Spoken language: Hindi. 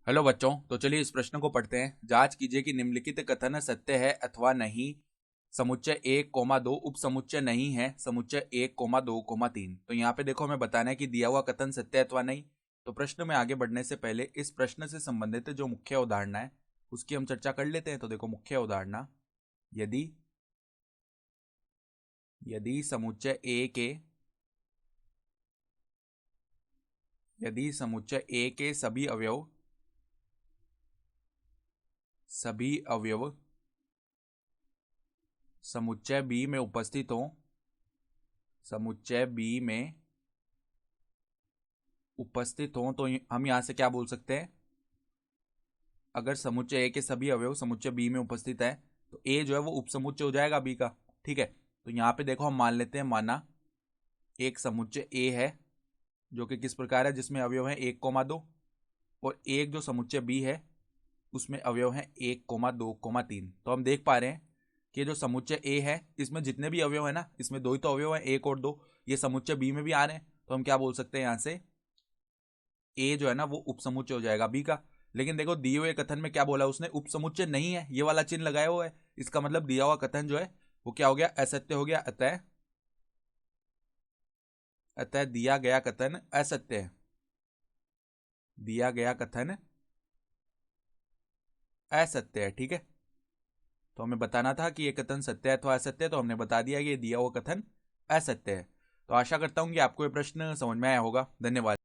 हेलो बच्चों, तो चलिए इस प्रश्न को पढ़ते हैं। जांच कीजिए कि निम्नलिखित कथन सत्य है अथवा नहीं। समुच्चय 1, 2 उपसमुच्चय नहीं है समुच्चय 1, 2, 3। तो यहाँ पे देखो हमें बताना है कि दिया हुआ कथन सत्य है अथवा नहीं। तो प्रश्न में आगे बढ़ने से पहले इस प्रश्न से संबंधित जो मुख्य उदाहरण है उसकी हम चर्चा कर लेते हैं। तो देखो मुख्य उदाहरण, यदि यदि समुच्चय ए के यदि समुच्चय ए के सभी अवयव समुच्चय बी में उपस्थित हो तो हम यहां से क्या बोल सकते हैं। अगर समुच्चय ए के सभी अवयव समुच्चय बी में उपस्थित है तो ए जो है वो उपसमुच्चय हो जाएगा बी का। ठीक है, तो यहां पे देखो हम मान लेते हैं, माना एक समुच्चय ए है जो कि किस प्रकार है, जिसमें अवयव है 1, 2, और एक जो समुच्चय बी है उसमें अवयव है 1, 2, 3। तो हम देख पा रहे हैं कि जो समुच्चय ए है इसमें जितने भी अवयव है ना, इसमें दो ही तो अवयव है, 1 और 2, ये समुच्चय बी में भी आ रहे हैं। तो हम क्या बोल सकते हैं, यहां से ए जो है ना वो उपसमुच्चय हो जाएगा बी का। लेकिन देखो दिए हुए कथन में क्या बोला उसने, उपसमुच्चय नहीं है, ये वाला चिन्ह लगाया हुआ है। इसका मतलब दिया हुआ कथन जो है वो क्या हो गया, असत्य हो गया। अतः अतः दिया गया कथन असत्य है। दिया गया कथन असत्य है। ठीक है, तो हमें बताना था कि ये कथन सत्य है अथवा असत्य है, तो हमने बता दिया कि ये दिया हुआ कथन असत्य है। तो आशा करता हूं कि आपको ये प्रश्न समझ में आया होगा। धन्यवाद।